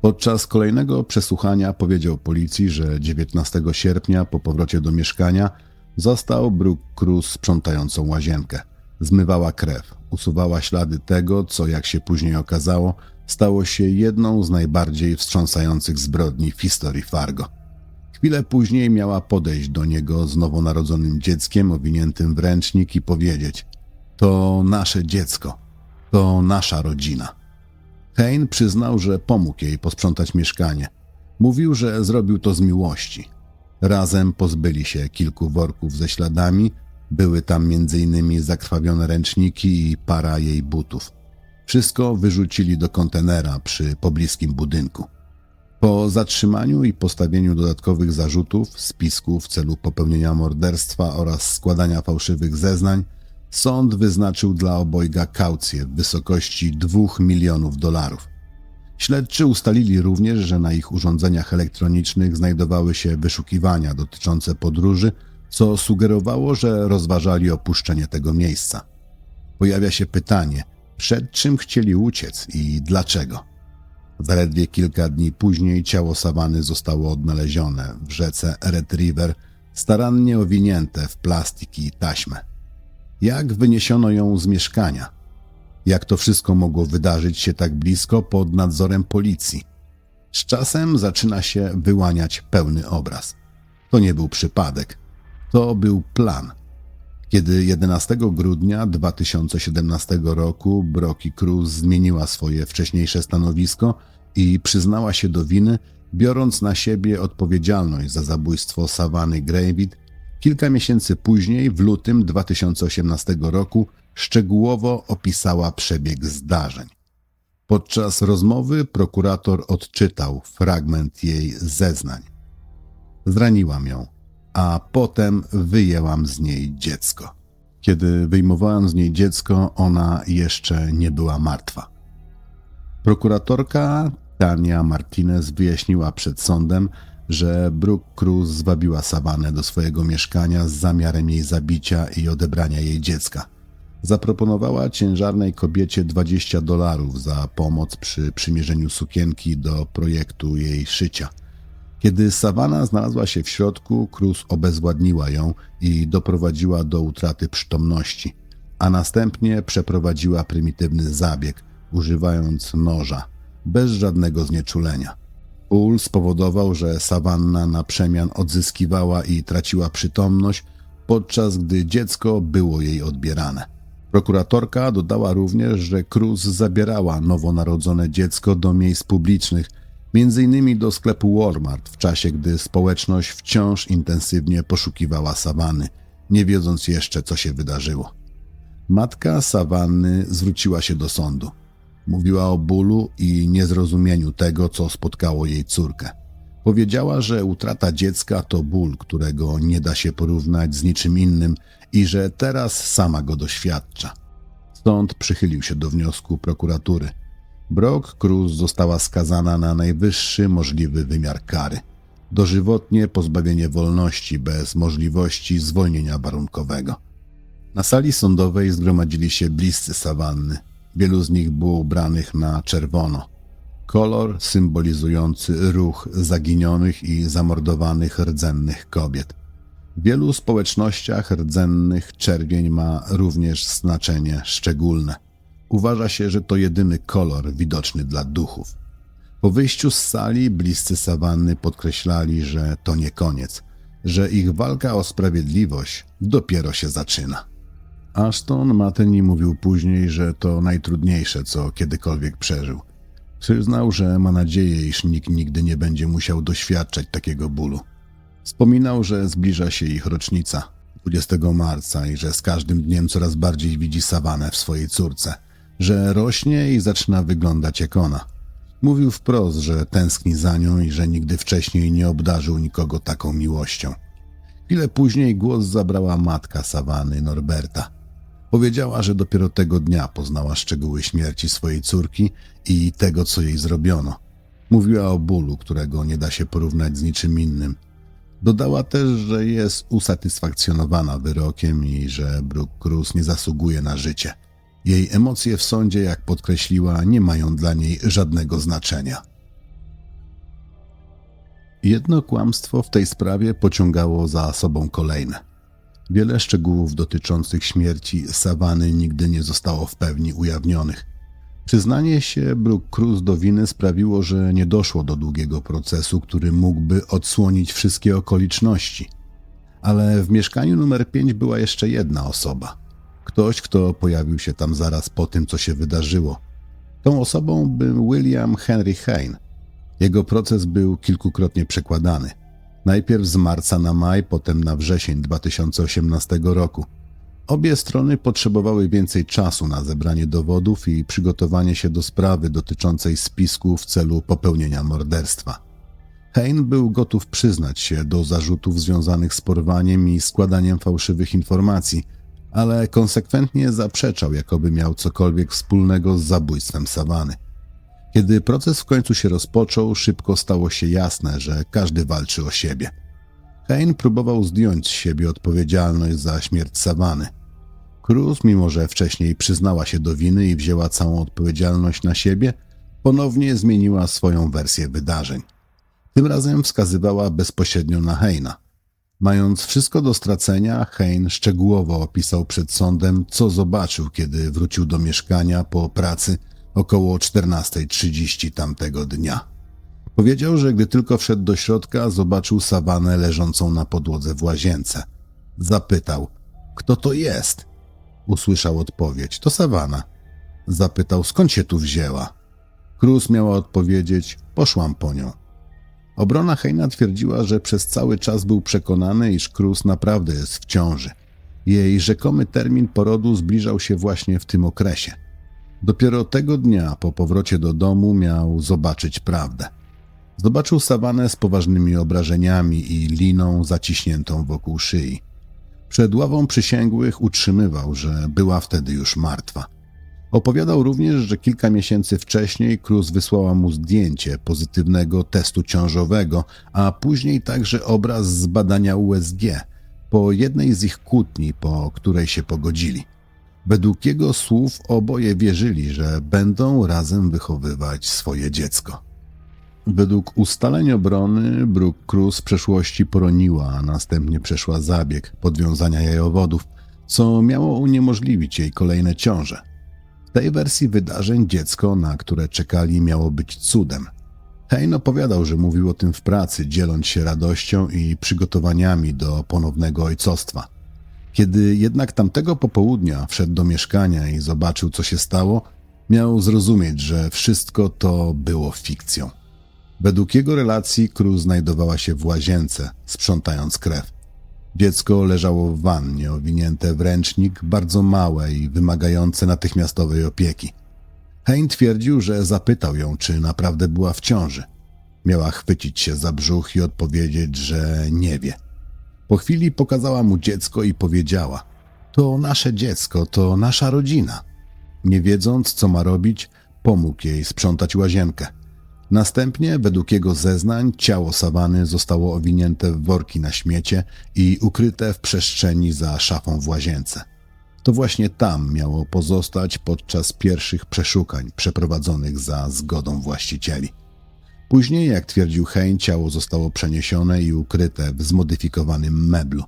Podczas kolejnego przesłuchania powiedział policji, że 19 sierpnia po powrocie do mieszkania zastał Brooke Cruz sprzątającą łazienkę. Zmywała krew, usuwała ślady tego, co, jak się później okazało, stało się jedną z najbardziej wstrząsających zbrodni w historii Fargo. Chwilę później miała podejść do niego z nowonarodzonym dzieckiem owiniętym w ręcznik i powiedzieć: to nasze dziecko, to nasza rodzina. Hein przyznał, że pomógł jej posprzątać mieszkanie. Mówił, że zrobił to z miłości. Razem pozbyli się kilku worków ze śladami, były tam m.in. zakrwawione ręczniki i para jej butów. Wszystko wyrzucili do kontenera przy pobliskim budynku. Po zatrzymaniu i postawieniu dodatkowych zarzutów, spisku w celu popełnienia morderstwa oraz składania fałszywych zeznań, sąd wyznaczył dla obojga kaucję w wysokości $2 milionów. Śledczy ustalili również, że na ich urządzeniach elektronicznych znajdowały się wyszukiwania dotyczące podróży, co sugerowało, że rozważali opuszczenie tego miejsca. Pojawia się pytanie, przed czym chcieli uciec i dlaczego. Zaledwie kilka dni później ciało Savanny zostało odnalezione w rzece Red River, starannie owinięte w plastik i taśmę. Jak wyniesiono ją z mieszkania? Jak to wszystko mogło wydarzyć się tak blisko pod nadzorem policji? Z czasem zaczyna się wyłaniać pełny obraz. To nie był przypadek. To był plan. Kiedy 11 grudnia 2017 roku Brooke Cruz zmieniła swoje wcześniejsze stanowisko i przyznała się do winy, biorąc na siebie odpowiedzialność za zabójstwo Savanny Gravit, kilka miesięcy później, w lutym 2018 roku, szczegółowo opisała przebieg zdarzeń. Podczas rozmowy prokurator odczytał fragment jej zeznań. Zraniłam ją, a potem wyjęłam z niej dziecko. Kiedy wyjmowałam z niej dziecko, ona jeszcze nie była martwa. Prokuratorka Tania Martinez wyjaśniła przed sądem, że Brooke Cruz zwabiła Savannę do swojego mieszkania z zamiarem jej zabicia i odebrania jej dziecka. Zaproponowała ciężarnej kobiecie $20 za pomoc przy przymierzeniu sukienki do projektu jej szycia. Kiedy Savanna znalazła się w środku, Cruz obezwładniła ją i doprowadziła do utraty przytomności, a następnie przeprowadziła prymitywny zabieg, używając noża, bez żadnego znieczulenia. Ból spowodował, że Savanna na przemian odzyskiwała i traciła przytomność, podczas gdy dziecko było jej odbierane. Prokuratorka dodała również, że Cruz zabierała nowonarodzone dziecko do miejsc publicznych, m.in. do sklepu Walmart, w czasie gdy społeczność wciąż intensywnie poszukiwała Savanny, nie wiedząc jeszcze, co się wydarzyło. Matka Savanny zwróciła się do sądu. Mówiła o bólu i niezrozumieniu tego, co spotkało jej córkę. Powiedziała, że utrata dziecka to ból, którego nie da się porównać z niczym innym i że teraz sama go doświadcza. Sąd przychylił się do wniosku prokuratury. Brooke Cruz została skazana na najwyższy możliwy wymiar kary. Dożywotnie pozbawienie wolności bez możliwości zwolnienia warunkowego. Na sali sądowej zgromadzili się bliscy Savanny. Wielu z nich było ubranych na czerwono. Kolor symbolizujący ruch zaginionych i zamordowanych rdzennych kobiet. W wielu społecznościach rdzennych czerwień ma również znaczenie szczególne. Uważa się, że to jedyny kolor widoczny dla duchów. Po wyjściu z sali bliscy Savanny podkreślali, że to nie koniec, że ich walka o sprawiedliwość dopiero się zaczyna. Ashton Matheny mówił później, że to najtrudniejsze, co kiedykolwiek przeżył. Przyznał, że ma nadzieję, iż nikt nigdy nie będzie musiał doświadczać takiego bólu. Wspominał, że zbliża się ich rocznica, 20 marca, i że z każdym dniem coraz bardziej widzi Savannę w swojej córce, że rośnie i zaczyna wyglądać jak ona. Mówił wprost, że tęskni za nią i że nigdy wcześniej nie obdarzył nikogo taką miłością. Chwilę później głos zabrała matka Savanny, Norberta. Powiedziała, że dopiero tego dnia poznała szczegóły śmierci swojej córki i tego, co jej zrobiono. Mówiła o bólu, którego nie da się porównać z niczym innym. Dodała też, że jest usatysfakcjonowana wyrokiem i że Brooke Cruz nie zasługuje na życie. Jej emocje w sądzie, jak podkreśliła, nie mają dla niej żadnego znaczenia. Jedno kłamstwo w tej sprawie pociągało za sobą kolejne. Wiele szczegółów dotyczących śmierci Savany nigdy nie zostało w pełni ujawnionych. Przyznanie się Brooke Cruz do winy sprawiło, że nie doszło do długiego procesu, który mógłby odsłonić wszystkie okoliczności. Ale w mieszkaniu numer 5 była jeszcze jedna osoba. Ktoś, kto pojawił się tam zaraz po tym, co się wydarzyło. Tą osobą był William Henry Hain. Jego proces był kilkukrotnie przekładany. Najpierw z marca na maj, potem na wrzesień 2018 roku. Obie strony potrzebowały więcej czasu na zebranie dowodów i przygotowanie się do sprawy dotyczącej spisku w celu popełnienia morderstwa. Hain był gotów przyznać się do zarzutów związanych z porwaniem i składaniem fałszywych informacji, ale konsekwentnie zaprzeczał, jakoby miał cokolwiek wspólnego z zabójstwem Savany. Kiedy proces w końcu się rozpoczął, szybko stało się jasne, że każdy walczy o siebie. Hain próbował zdjąć z siebie odpowiedzialność za śmierć Savany. Cruz, mimo że wcześniej przyznała się do winy i wzięła całą odpowiedzialność na siebie, ponownie zmieniła swoją wersję wydarzeń. Tym razem wskazywała bezpośrednio na Haina. Mając wszystko do stracenia, Hain szczegółowo opisał przed sądem, co zobaczył, kiedy wrócił do mieszkania po pracy około 14:30 tamtego dnia. Powiedział, że gdy tylko wszedł do środka, zobaczył Savanę leżącą na podłodze w łazience. Zapytał, kto to jest? Usłyszał odpowiedź, to Savana. Zapytał, skąd się tu wzięła? Cruz miała odpowiedzieć, poszłam po nią. Obrona Haina twierdziła, że przez cały czas był przekonany, iż Cruz naprawdę jest w ciąży. Jej rzekomy termin porodu zbliżał się właśnie w tym okresie. Dopiero tego dnia po powrocie do domu miał zobaczyć prawdę. Zobaczył Savanę z poważnymi obrażeniami i liną zaciśniętą wokół szyi. Przed ławą przysięgłych utrzymywał, że była wtedy już martwa. Opowiadał również, że kilka miesięcy wcześniej Cruz wysłała mu zdjęcie pozytywnego testu ciążowego, a później także obraz z badania USG, po jednej z ich kłótni, po której się pogodzili. Według jego słów oboje wierzyli, że będą razem wychowywać swoje dziecko. Według ustaleń obrony Brooke Cruz w przeszłości poroniła, a następnie przeszła zabieg podwiązania jajowodów, co miało uniemożliwić jej kolejne ciąże. W tej wersji wydarzeń dziecko, na które czekali, miało być cudem. Hain opowiadał, że mówił o tym w pracy, dzieląc się radością i przygotowaniami do ponownego ojcostwa. Kiedy jednak tamtego popołudnia wszedł do mieszkania i zobaczył, co się stało, miał zrozumieć, że wszystko to było fikcją. Według jego relacji Cruz znajdowała się w łazience, sprzątając krew. Dziecko leżało w wannie, owinięte w ręcznik, bardzo małe i wymagające natychmiastowej opieki. Hain twierdził, że zapytał ją, czy naprawdę była w ciąży. Miała chwycić się za brzuch i odpowiedzieć, że nie wie. Po chwili pokazała mu dziecko i powiedziała, to nasze dziecko, to nasza rodzina. Nie wiedząc, co ma robić, pomógł jej sprzątać łazienkę. Następnie, według jego zeznań, ciało Savany zostało owinięte w worki na śmiecie i ukryte w przestrzeni za szafą w łazience. To właśnie tam miało pozostać podczas pierwszych przeszukań przeprowadzonych za zgodą właścicieli. Później, jak twierdził Hain, ciało zostało przeniesione i ukryte w zmodyfikowanym meblu.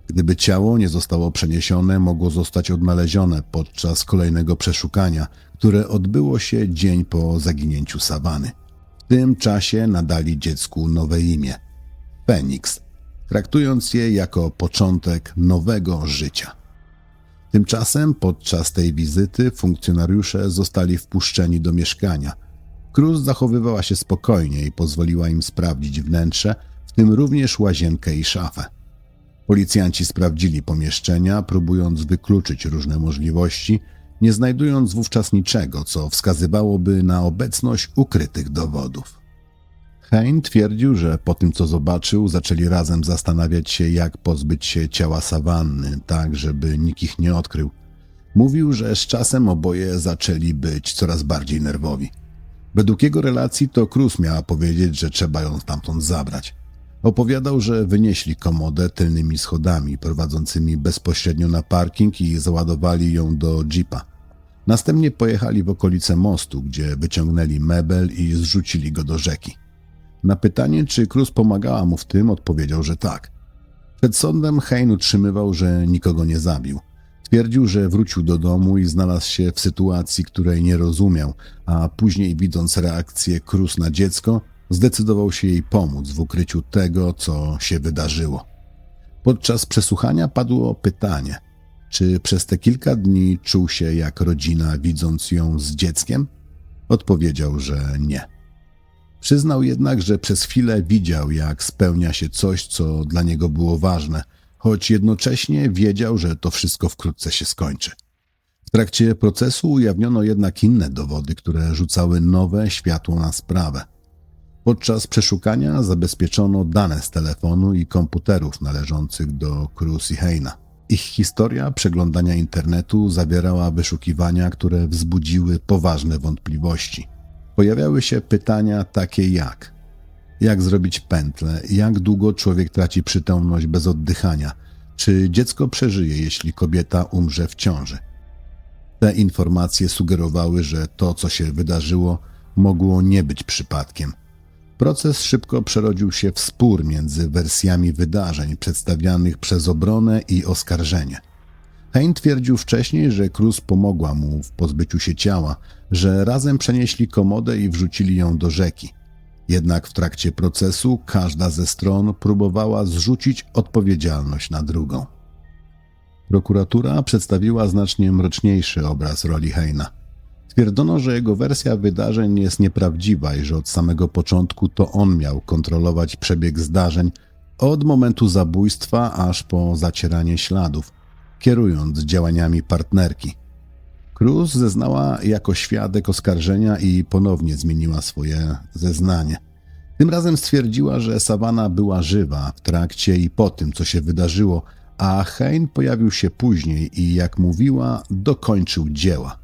Gdyby ciało nie zostało przeniesione, mogło zostać odnalezione podczas kolejnego przeszukania, które odbyło się dzień po zaginięciu Savany. W tym czasie nadali dziecku nowe imię – Phoenix, traktując je jako początek nowego życia. Tymczasem podczas tej wizyty funkcjonariusze zostali wpuszczeni do mieszkania. Cruz zachowywała się spokojnie i pozwoliła im sprawdzić wnętrze, w tym również łazienkę i szafę. Policjanci sprawdzili pomieszczenia, próbując wykluczyć różne możliwości, nie znajdując wówczas niczego, co wskazywałoby na obecność ukrytych dowodów. Hain twierdził, że po tym, co zobaczył, zaczęli razem zastanawiać się, jak pozbyć się ciała Savanny, tak żeby nikt ich nie odkrył. Mówił, że z czasem oboje zaczęli być coraz bardziej nerwowi. Według jego relacji to Cruz miała powiedzieć, że trzeba ją stamtąd zabrać. Opowiadał, że wynieśli komodę tylnymi schodami prowadzącymi bezpośrednio na parking i załadowali ją do jeepa. Następnie pojechali w okolice mostu, gdzie wyciągnęli mebel i zrzucili go do rzeki. Na pytanie, czy Cruz pomagała mu w tym, odpowiedział, że tak. Przed sądem Hein utrzymywał, że nikogo nie zabił. Twierdził, że wrócił do domu i znalazł się w sytuacji, której nie rozumiał, a później, widząc reakcję Cruz na dziecko, zdecydował się jej pomóc w ukryciu tego, co się wydarzyło. Podczas przesłuchania padło pytanie, czy przez te kilka dni czuł się jak rodzina, widząc ją z dzieckiem? Odpowiedział, że nie. Przyznał jednak, że przez chwilę widział, jak spełnia się coś, co dla niego było ważne, choć jednocześnie wiedział, że to wszystko wkrótce się skończy. W trakcie procesu ujawniono jednak inne dowody, które rzucały nowe światło na sprawę. Podczas przeszukania zabezpieczono dane z telefonu i komputerów należących do Cruz i Heina. Ich historia przeglądania internetu zawierała wyszukiwania, które wzbudziły poważne wątpliwości. Pojawiały się pytania takie jak zrobić pętlę, jak długo człowiek traci przytomność bez oddychania, czy dziecko przeżyje, jeśli kobieta umrze w ciąży. Te informacje sugerowały, że to, co się wydarzyło, mogło nie być przypadkiem. Proces szybko przerodził się w spór między wersjami wydarzeń przedstawianych przez obronę i oskarżenie. Hein twierdził wcześniej, że Cruz pomogła mu w pozbyciu się ciała, że razem przenieśli komodę i wrzucili ją do rzeki. Jednak w trakcie procesu każda ze stron próbowała zrzucić odpowiedzialność na drugą. Prokuratura przedstawiła znacznie mroczniejszy obraz roli Heina. Twierdzono, że jego wersja wydarzeń jest nieprawdziwa i że od samego początku to on miał kontrolować przebieg zdarzeń od momentu zabójstwa aż po zacieranie śladów, kierując działaniami partnerki. Cruz zeznała jako świadek oskarżenia i ponownie zmieniła swoje zeznanie. Tym razem stwierdziła, że Savannah była żywa w trakcie i po tym, co się wydarzyło, a Hein pojawił się później i, jak mówiła, dokończył dzieła.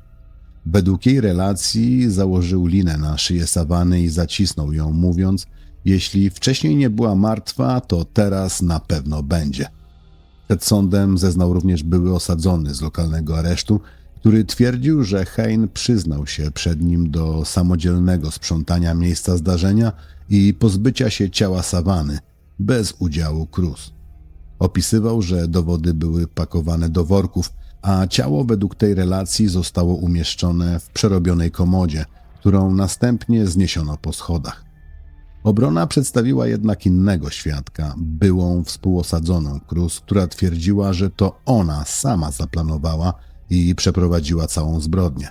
Według jej relacji założył linę na szyję Savanny i zacisnął ją, mówiąc: jeśli wcześniej nie była martwa, to teraz na pewno będzie. Przed sądem zeznał również były osadzony z lokalnego aresztu, który twierdził, że Hein przyznał się przed nim do samodzielnego sprzątania miejsca zdarzenia i pozbycia się ciała Savanny bez udziału Cruz. Opisywał, że dowody były pakowane do worków, a ciało według tej relacji zostało umieszczone w przerobionej komodzie, którą następnie zniesiono po schodach. Obrona przedstawiła jednak innego świadka, byłą współosadzoną Cruz, która twierdziła, że to ona sama zaplanowała i przeprowadziła całą zbrodnię.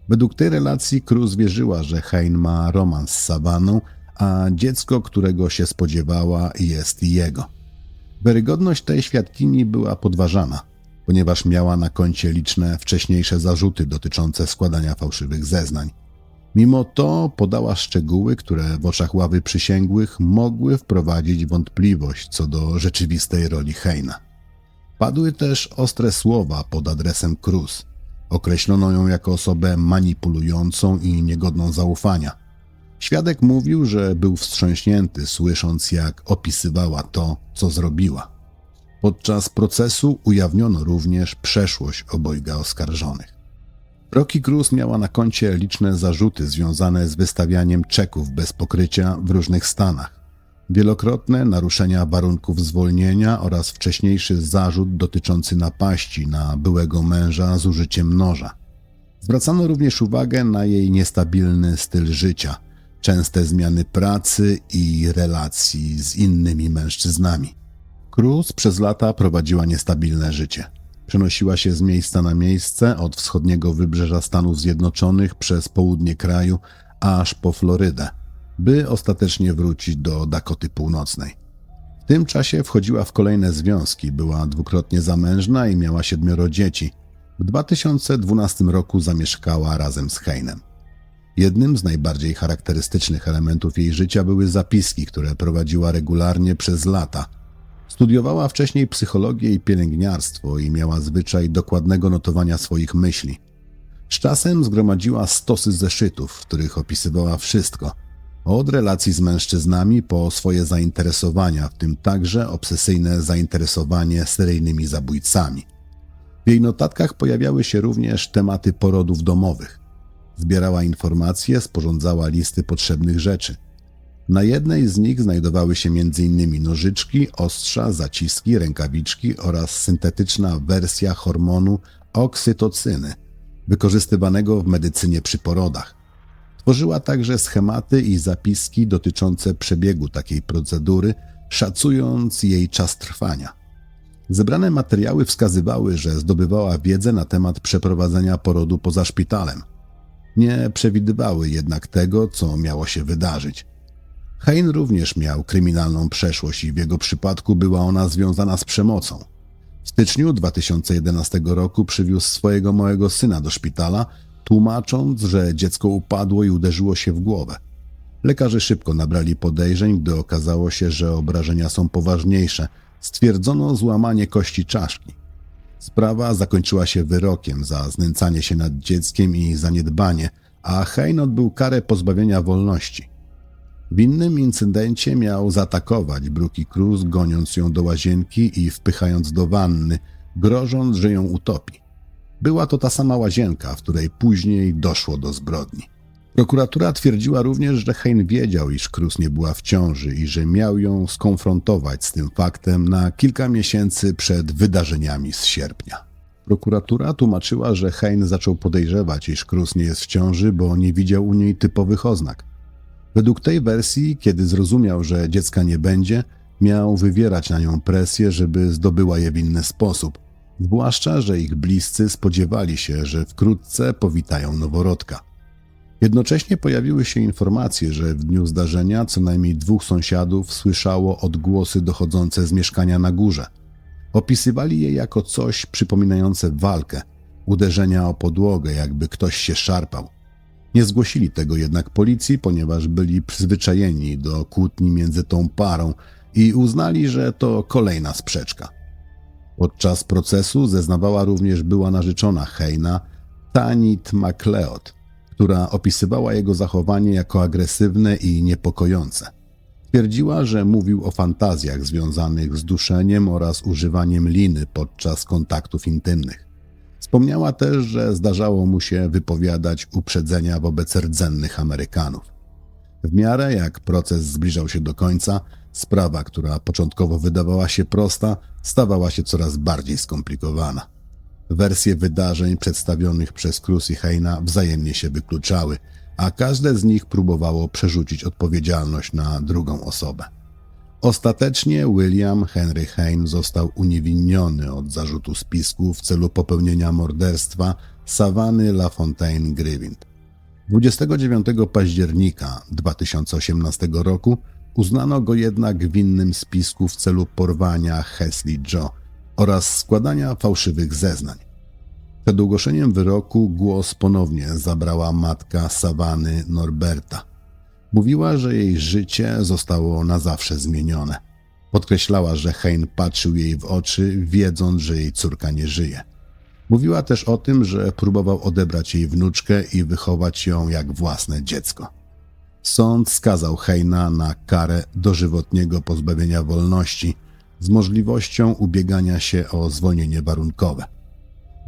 Według tej relacji Cruz wierzyła, że Hein ma romans z Savanną, a dziecko, którego się spodziewała, jest jego. Wiarygodność tej świadkini była podważana, ponieważ miała na koncie liczne wcześniejsze zarzuty dotyczące składania fałszywych zeznań. Mimo to podała szczegóły, które w oczach ławy przysięgłych mogły wprowadzić wątpliwość co do rzeczywistej roli Heina. Padły też ostre słowa pod adresem Cruz. Określono ją jako osobę manipulującą i niegodną zaufania. Świadek mówił, że był wstrząśnięty, słysząc, jak opisywała to, co zrobiła. Podczas procesu ujawniono również przeszłość obojga oskarżonych. Rocky Cruz miała na koncie liczne zarzuty związane z wystawianiem czeków bez pokrycia w różnych stanach, wielokrotne naruszenia warunków zwolnienia oraz wcześniejszy zarzut dotyczący napaści na byłego męża z użyciem noża. Zwracano również uwagę na jej niestabilny styl życia, częste zmiany pracy i relacji z innymi mężczyznami. Cruz przez lata prowadziła niestabilne życie. Przenosiła się z miejsca na miejsce od wschodniego wybrzeża Stanów Zjednoczonych przez południe kraju aż po Florydę, by ostatecznie wrócić do Dakoty Północnej. W tym czasie wchodziła w kolejne związki, była dwukrotnie zamężna i miała 7 dzieci. W 2012 roku zamieszkała razem z Heinem. Jednym z najbardziej charakterystycznych elementów jej życia były zapiski, które prowadziła regularnie przez lata. Studiowała wcześniej psychologię i pielęgniarstwo i miała zwyczaj dokładnego notowania swoich myśli. Z czasem zgromadziła stosy zeszytów, w których opisywała wszystko, od relacji z mężczyznami po swoje zainteresowania, w tym także obsesyjne zainteresowanie seryjnymi zabójcami. W jej notatkach pojawiały się również tematy porodów domowych. Zbierała informacje, sporządzała listy potrzebnych rzeczy. Na jednej z nich znajdowały się m.in. nożyczki, ostrza, zaciski, rękawiczki oraz syntetyczna wersja hormonu oksytocyny, wykorzystywanego w medycynie przy porodach. Tworzyła także schematy i zapiski dotyczące przebiegu takiej procedury, szacując jej czas trwania. Zebrane materiały wskazywały, że zdobywała wiedzę na temat przeprowadzenia porodu poza szpitalem. Nie przewidywały jednak tego, co miało się wydarzyć. Hein również miał kryminalną przeszłość i w jego przypadku była ona związana z przemocą. W styczniu 2011 roku przywiózł swojego małego syna do szpitala, tłumacząc, że dziecko upadło i uderzyło się w głowę. Lekarze szybko nabrali podejrzeń, gdy okazało się, że obrażenia są poważniejsze. Stwierdzono złamanie kości czaszki. Sprawa zakończyła się wyrokiem za znęcanie się nad dzieckiem i zaniedbanie, a Hein odbył karę pozbawienia wolności. W innym incydencie miał zaatakować Brooke Cruz, goniąc ją do łazienki i wpychając do wanny, grożąc, że ją utopi. Była to ta sama łazienka, w której później doszło do zbrodni. Prokuratura twierdziła również, że Hein wiedział, iż Cruz nie była w ciąży i że miał ją skonfrontować z tym faktem na kilka miesięcy przed wydarzeniami z sierpnia. Prokuratura tłumaczyła, że Hein zaczął podejrzewać, iż Cruz nie jest w ciąży, bo nie widział u niej typowych oznak. Według tej wersji, kiedy zrozumiał, że dziecka nie będzie, miał wywierać na nią presję, żeby zdobyła je w inny sposób, zwłaszcza, że ich bliscy spodziewali się, że wkrótce powitają noworodka. Jednocześnie pojawiły się informacje, że w dniu zdarzenia co najmniej 2 sąsiadów słyszało odgłosy dochodzące z mieszkania na górze. Opisywali je jako coś przypominające walkę, uderzenia o podłogę, jakby ktoś się szarpał. Nie zgłosili tego jednak policji, ponieważ byli przyzwyczajeni do kłótni między tą parą i uznali, że to kolejna sprzeczka. Podczas procesu zeznawała również była narzeczona Heina, Tanit MacLeod, która opisywała jego zachowanie jako agresywne i niepokojące. Twierdziła, że mówił o fantazjach związanych z duszeniem oraz używaniem liny podczas kontaktów intymnych. Wspomniała też, że zdarzało mu się wypowiadać uprzedzenia wobec rdzennych Amerykanów. W miarę jak proces zbliżał się do końca, sprawa, która początkowo wydawała się prosta, stawała się coraz bardziej skomplikowana. Wersje wydarzeń przedstawionych przez Cruz i Heina wzajemnie się wykluczały, a każde z nich próbowało przerzucić odpowiedzialność na drugą osobę. Ostatecznie William Henry Hein został uniewinniony od zarzutu spisku w celu popełnienia morderstwa Savanny LaFontaine Grievin. 29 października 2018 roku uznano go jednak winnym spisku w celu porwania Leslie Jo oraz składania fałszywych zeznań. Przed ogłoszeniem wyroku głos ponownie zabrała matka Savanny Norberta. Mówiła, że jej życie zostało na zawsze zmienione. Podkreślała, że Hein patrzył jej w oczy, wiedząc, że jej córka nie żyje. Mówiła też o tym, że próbował odebrać jej wnuczkę i wychować ją jak własne dziecko. Sąd skazał Heina na karę dożywotniego pozbawienia wolności z możliwością ubiegania się o zwolnienie warunkowe.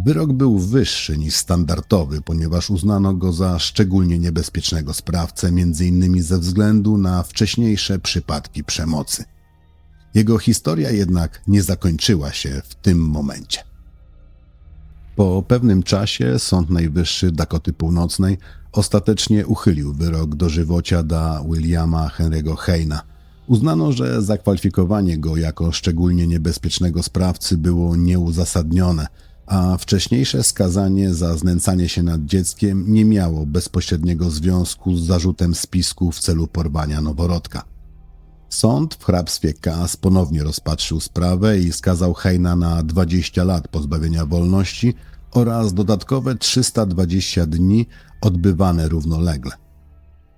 Wyrok był wyższy niż standardowy, ponieważ uznano go za szczególnie niebezpiecznego sprawcę, m.in. ze względu na wcześniejsze przypadki przemocy. Jego historia jednak nie zakończyła się w tym momencie. Po pewnym czasie Sąd Najwyższy Dakoty Północnej ostatecznie uchylił wyrok dożywocia dla Williama Henry'ego Heina. Uznano, że zakwalifikowanie go jako szczególnie niebezpiecznego sprawcy było nieuzasadnione, a wcześniejsze skazanie za znęcanie się nad dzieckiem nie miało bezpośredniego związku z zarzutem spisku w celu porwania noworodka. Sąd w hrabstwie Cass ponownie rozpatrzył sprawę i skazał Heina na 20 lat pozbawienia wolności oraz dodatkowe 320 dni odbywane równolegle.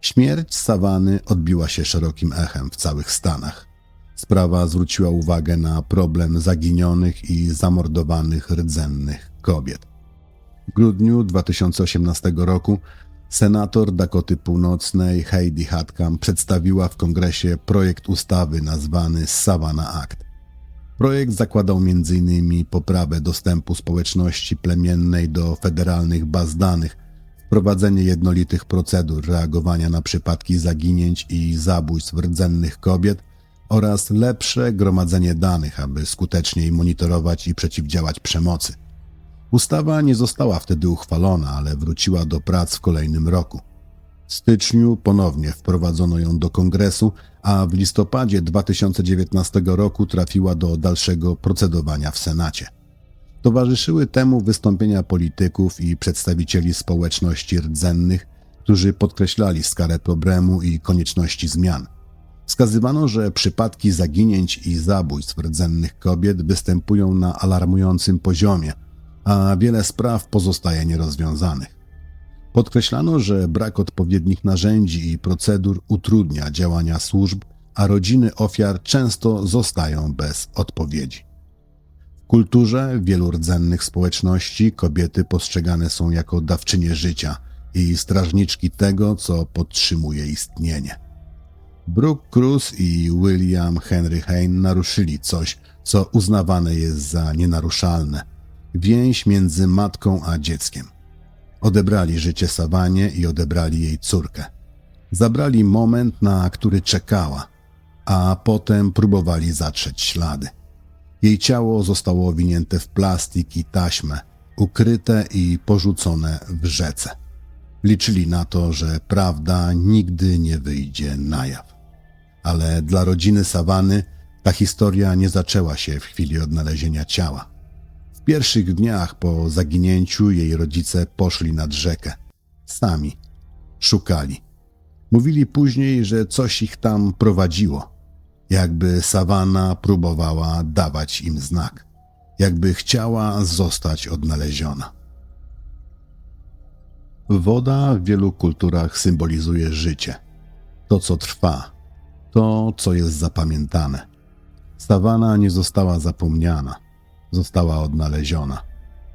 Śmierć Savanny odbiła się szerokim echem w całych Stanach. Sprawa zwróciła uwagę na problem zaginionych i zamordowanych rdzennych kobiet. W grudniu 2018 roku senator Dakoty Północnej Heidi Heitkamp przedstawiła w kongresie projekt ustawy nazwany Savannah Act. Projekt zakładał m.in. poprawę dostępu społeczności plemiennej do federalnych baz danych, wprowadzenie jednolitych procedur reagowania na przypadki zaginięć i zabójstw rdzennych kobiet oraz lepsze gromadzenie danych, aby skuteczniej monitorować i przeciwdziałać przemocy. Ustawa nie została wtedy uchwalona, ale wróciła do prac w kolejnym roku. W styczniu ponownie wprowadzono ją do Kongresu, a w listopadzie 2019 roku trafiła do dalszego procedowania w Senacie. Towarzyszyły temu wystąpienia polityków i przedstawicieli społeczności rdzennych, którzy podkreślali skalę problemu i konieczności zmian. Wskazywano, że przypadki zaginięć i zabójstw rdzennych kobiet występują na alarmującym poziomie, a wiele spraw pozostaje nierozwiązanych. Podkreślano, że brak odpowiednich narzędzi i procedur utrudnia działania służb, a rodziny ofiar często zostają bez odpowiedzi. W kulturze wielu rdzennych społeczności kobiety postrzegane są jako dawczynie życia i strażniczki tego, co podtrzymuje istnienie. Brooke Cruz i William Henry Hain naruszyli coś, co uznawane jest za nienaruszalne – więź między matką a dzieckiem. Odebrali życie Savannie i odebrali jej córkę. Zabrali moment, na który czekała, a potem próbowali zatrzeć ślady. Jej ciało zostało owinięte w plastik i taśmę, ukryte i porzucone w rzece. Liczyli na to, że prawda nigdy nie wyjdzie na jaw. Ale dla rodziny Savanny ta historia nie zaczęła się w chwili odnalezienia ciała. W pierwszych dniach po zaginięciu jej rodzice poszli nad rzekę. Sami. Szukali. Mówili później, że coś ich tam prowadziło. Jakby Savanna próbowała dawać im znak. Jakby chciała zostać odnaleziona. Woda w wielu kulturach symbolizuje życie. To, co trwa. To, co jest zapamiętane. Savanna nie została zapomniana. Została odnaleziona.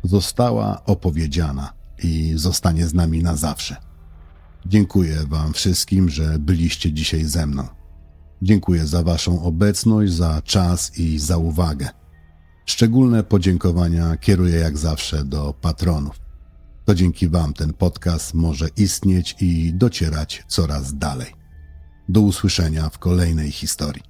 Została opowiedziana i zostanie z nami na zawsze. Dziękuję wam wszystkim, że byliście dzisiaj ze mną. Dziękuję za waszą obecność, za czas i za uwagę. Szczególne podziękowania kieruję jak zawsze do patronów. To dzięki wam ten podcast może istnieć i docierać coraz dalej. Do usłyszenia w kolejnej historii.